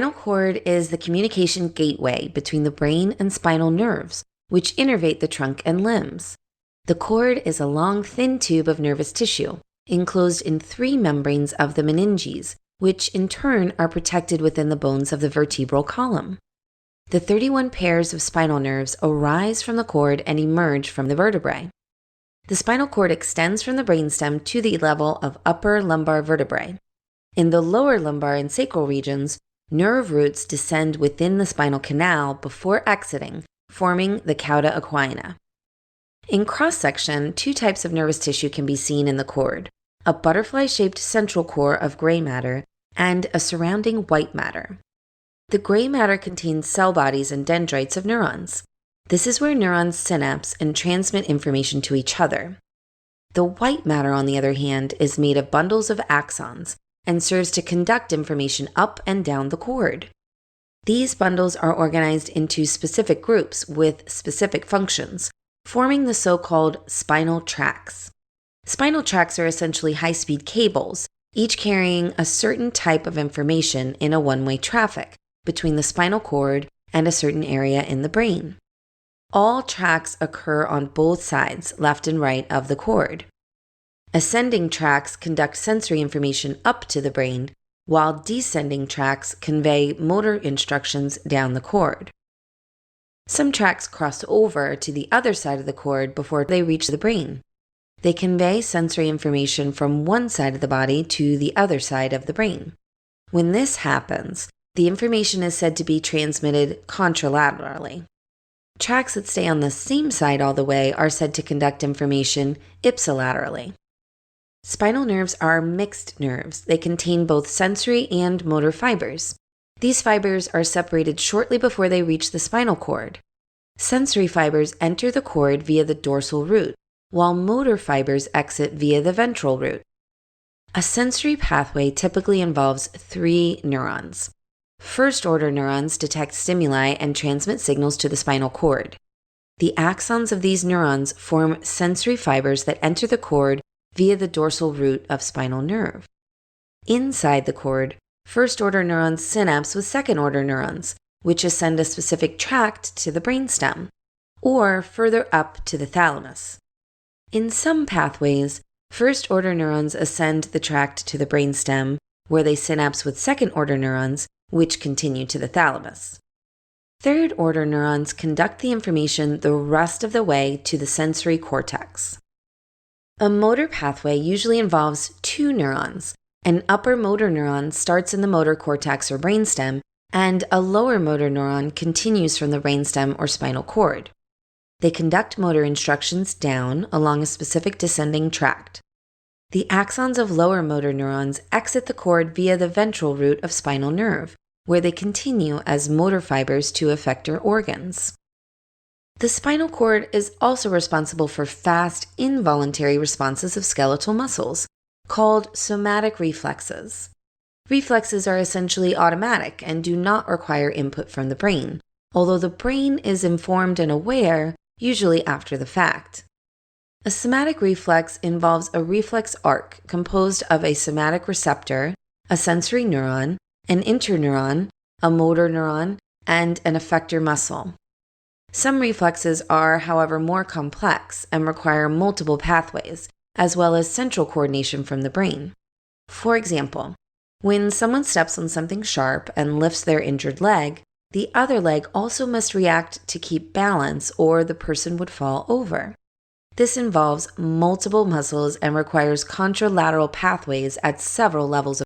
Spinal cord is the communication gateway between the brain and spinal nerves, which innervate the trunk and limbs. The cord is a long, thin tube of nervous tissue, enclosed in 3 membranes of the meninges, which in turn are protected within the bones of the vertebral column. The 31 pairs of spinal nerves arise from the cord and emerge from the vertebrae. The spinal cord extends from the brainstem to the level of upper lumbar vertebrae. In the lower lumbar and sacral regions, nerve roots descend within the spinal canal before exiting, forming the cauda equina. In cross-section, 2 types of nervous tissue can be seen in the cord: a butterfly-shaped central core of gray matter and a surrounding white matter. The gray matter contains cell bodies and dendrites of neurons. This is where neurons synapse and transmit information to each other. The white matter, on the other hand, is made of bundles of axons and serves to conduct information up and down the cord. These bundles are organized into specific groups with specific functions, forming the so-called spinal tracts. Spinal tracts are essentially high-speed cables, each carrying a certain type of information in a one-way traffic between the spinal cord and a certain area in the brain. All tracts occur on both sides, left and right, of the cord. Ascending tracts conduct sensory information up to the brain, while descending tracts convey motor instructions down the cord. Some tracts cross over to the other side of the cord before they reach the brain. They convey sensory information from one side of the body to the other side of the brain. When this happens, the information is said to be transmitted contralaterally. Tracts that stay on the same side all the way are said to conduct information ipsilaterally. Spinal nerves are mixed nerves. They contain both sensory and motor fibers. These fibers are separated shortly before they reach the spinal cord. Sensory fibers enter the cord via the dorsal root, while motor fibers exit via the ventral root. A sensory pathway typically involves 3 neurons. First-order neurons detect stimuli and transmit signals to the spinal cord. The axons of these neurons form sensory fibers that enter the cord via the dorsal root of spinal nerve. Inside the cord, first-order neurons synapse with second-order neurons, which ascend a specific tract to the brainstem, or further up to the thalamus. In some pathways, first-order neurons ascend the tract to the brainstem, where they synapse with second-order neurons, which continue to the thalamus. Third-order neurons conduct the information the rest of the way to the sensory cortex. A motor pathway usually involves 2 neurons. An upper motor neuron starts in the motor cortex or brainstem, and a lower motor neuron continues from the brainstem or spinal cord. They conduct motor instructions down along a specific descending tract. The axons of lower motor neurons exit the cord via the ventral root of spinal nerve, where they continue as motor fibers to effector organs. The spinal cord is also responsible for fast, involuntary responses of skeletal muscles, called somatic reflexes. Reflexes are essentially automatic and do not require input from the brain, although the brain is informed and aware, usually after the fact. A somatic reflex involves a reflex arc composed of a somatic receptor, a sensory neuron, an interneuron, a motor neuron, and an effector muscle. Some reflexes are, however, more complex and require multiple pathways, as well as central coordination from the brain. For example, when someone steps on something sharp and lifts their injured leg, the other leg also must react to keep balance or the person would fall over. This involves multiple muscles and requires contralateral pathways at several levels of